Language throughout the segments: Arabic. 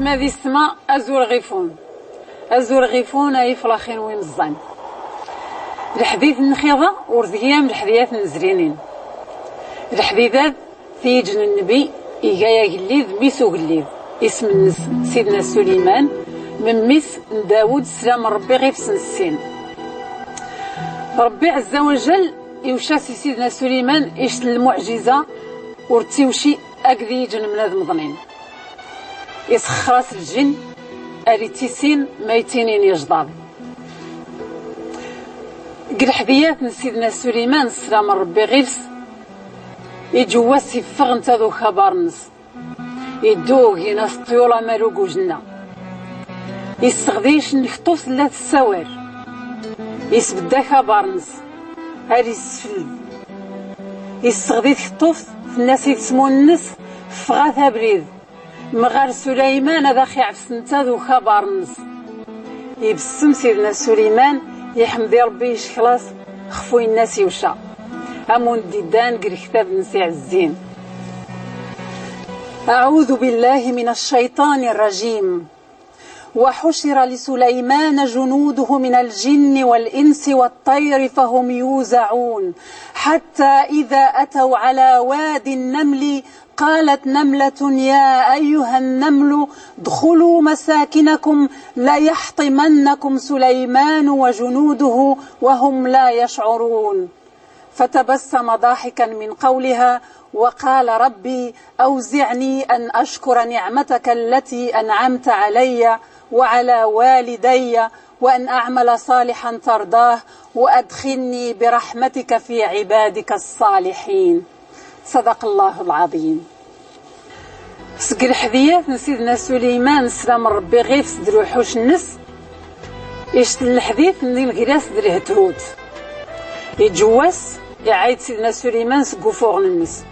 ما ذي السماء أزور غيفون أي فلاخين ويمزان الحديث النخيضة ورزقيام الحديث النزرينين الحديثات في جن النبي إيجايا قليذ ميسو قليذ اسم النس سيدنا سليمان من ميس داود سلام ربي غير في السين ربي عز وجل يوشاسي سيدنا سليمان إيش المعجزة ورتيوشي أكذي جن من هذا مضنين يسخراس الجن أريتيسين ميتينين يجضاب قل حديات من سيدنا سليمان سلام ربي غيرس يجواس يفغن تذو خبارنس يدوغ يناس طيولا مالوغو جنة يستغذيش نخطوس لات السوار يسبدا خبارنس هاري السفل يستغذي خطوس الناس يتسمون النس فغاثا بريد مغار سليمان هذا خي عفسنتا ذو خبارنس يبسم سيدنا سليمان يحمدي ربي يشخلاص خفوي الناس يوشا أمون ديدان قري كتاب نسي عزين أعوذ بالله من الشيطان الرجيم وحشر لسليمان جنوده من الجن والإنس والطير فهم يوزعون حتى إذا أتوا على واد النمل قالت نملة يا أيها النمل ادخلوا مساكنكم لا يحطمنكم سليمان وجنوده وهم لا يشعرون فتبسم ضاحكا من قولها وقال ربي أوزعني أن أشكر نعمتك التي أنعمت علي وعلى والدي وأن أعمل صالحا ترضاه وأدخلني برحمتك في عبادك الصالحين. صدق الله العظيم. سق الحذيات سيدنا سليمان سلام ربي غير في صدر وحوش النس يشت الحديث من الجلاس دريه تهوت يجواس يعيد سيدنا سليمان سقوفوغن النس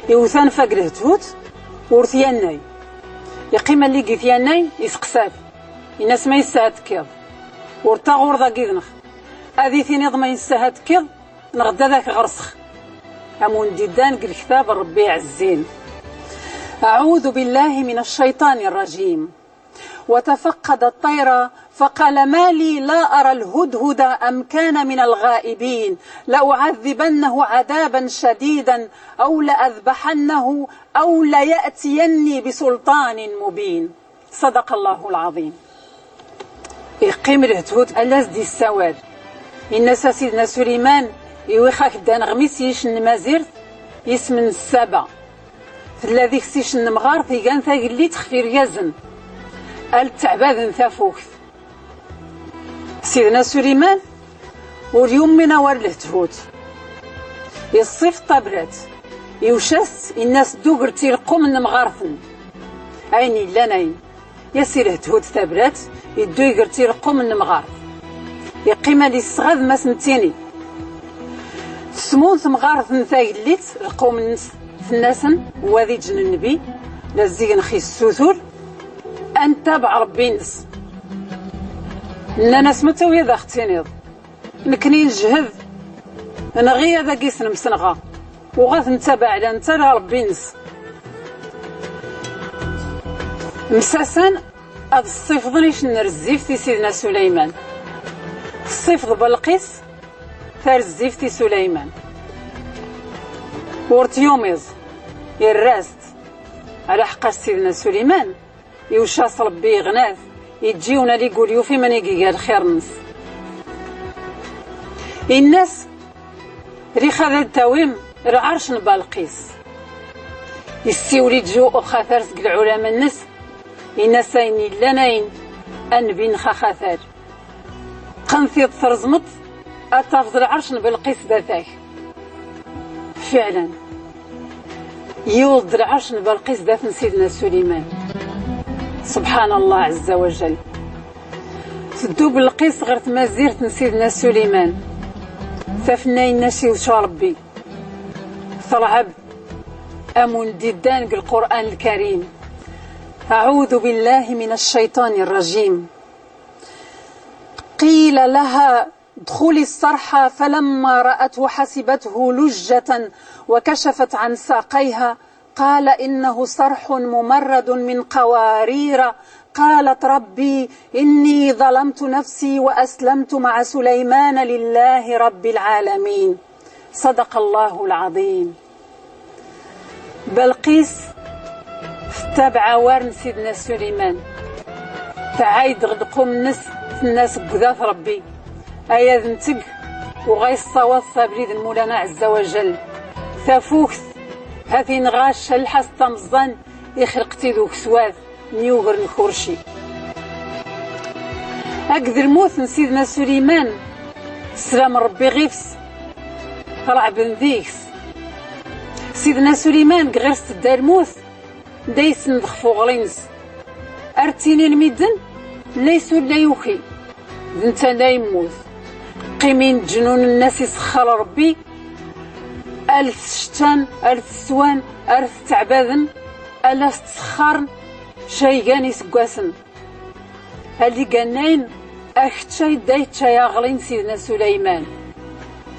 يوثان فقره تهوت ورثياناي يقيم اللي قيثياناي يسقسات الناس ما يساعد كيض ورتا غورضا قيذنخ هذه ثاني ضما يساعد كيض نغدا ذاك غرسخ أمون ديدان قل كتاب ربي عزين. أعوذ بالله من الشيطان الرجيم. وتفقد الطير فقال ما لي لا أرى الهدهد أم كان من الغائبين لأعذبنه عذابا شديدا أو لأذبحنه أو ليأتيني بسلطان مبين. صدق الله العظيم. يقيم الهدهد ألاز دي السواد إن سيدنا سليمان يوخاك دان غميس نمازيرت يسمن السبع في الذي خسيش النمغار في كان ثاقلي تخفير يزن التعباد ثافوكت سيدنا سليمان واليوم من وار الهتهوت يصيف طبرات يوشس الناس دوغر تيلقوا من مغارثن عيني لانين يسير هتهوت ثابرات يدو يقر تيلقوا من مغارث يقيم لي الصغاد ما سنتيني سمون ثمغارث نثاقليت القوم في الناسن وذي جن النبي لازيق نخي السوثور أنت بعربي نس إن ناس متوية ذا اختينيض نكني نجهد أنا غير ذا قيسن مسنغا وغاث نتابع لأنت ربي نس مساسا هذا الصيف ظنيش نرزيف في سيدنا سليمان الصيف بلقيس فرزيفتي سليمان ورتيوميز الراست على حق سيدنا سليمان يوشاس ربي غناث يجيونا لي يقول يوفي من يجي الخير نس الناس ريخ هذا التويم العرش نبالقيس يستيولي جو خاثر سق العلماء الناس الناس اين لناين انبين خاثر قنثيض ثرزمط أتفضل العرش بالقيس ذاتك فعلا يولد العرش بالقيس ذات سيدنا سليمان سبحان الله عز وجل تدو بالقيس غير تمازيرت سيدنا سليمان ثفناي ناشي وشربي ثرعب أمون ديدان بالقرآن الكريم. أعوذ بالله من الشيطان الرجيم. قيل لها ادخلي الصرح فلما رأته حسبته لجة وكشفت عن ساقيها قال إنه صرح ممرد من قوارير. قالت ربي إني ظلمت نفسي وأسلمت مع سليمان لله رب العالمين. صدق الله العظيم. بلقيس تابع وارن سيدنا سليمان تعايد غدقوا من الناس بذات ربي ايا ذنتق وغيصوات صابريد مولانا عز وجل ثافوكث هذه نغاش الحس تمزان يخلقتي ذوك سواد نيوغر نخورشي هكذا الموت من سيدنا سليمان سلام ربي غيفس طلع بن ذيكس سيدنا سليمان غيرست دار الموت دايس نضخفو غلينس ارتيني الميدن ليسو لا يوخي انت لا يموت قيمين جنون الناس يسخر ربي ألف شتان ألف سوان ألف تعباذن ألاس تسخرن شايقاني سقاسن هاللي قانين أختشاي دايتشاي أغلين سيدنا سليمان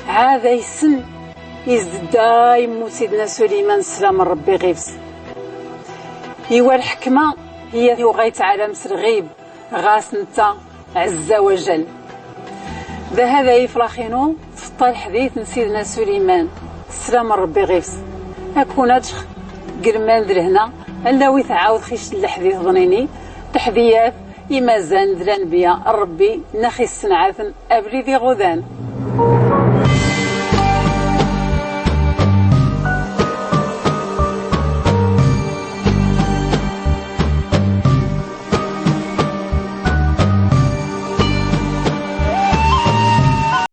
هذا يسن يزد دايم سيدنا سليمان سلام ربي غيفس إيوا الحكمة هي وغايت على مسرغيب غاس نتا عز وجل. هذا يفلاخينو في الطال حديث سيدنا سليمان سلام ربي غيفس أكون أدخ قرمان درهنا ألا ويتعاود خيش الحديث ظنيني تحديات إما زان دران بيا الربي نخي السنعاثن أبريدي غذان.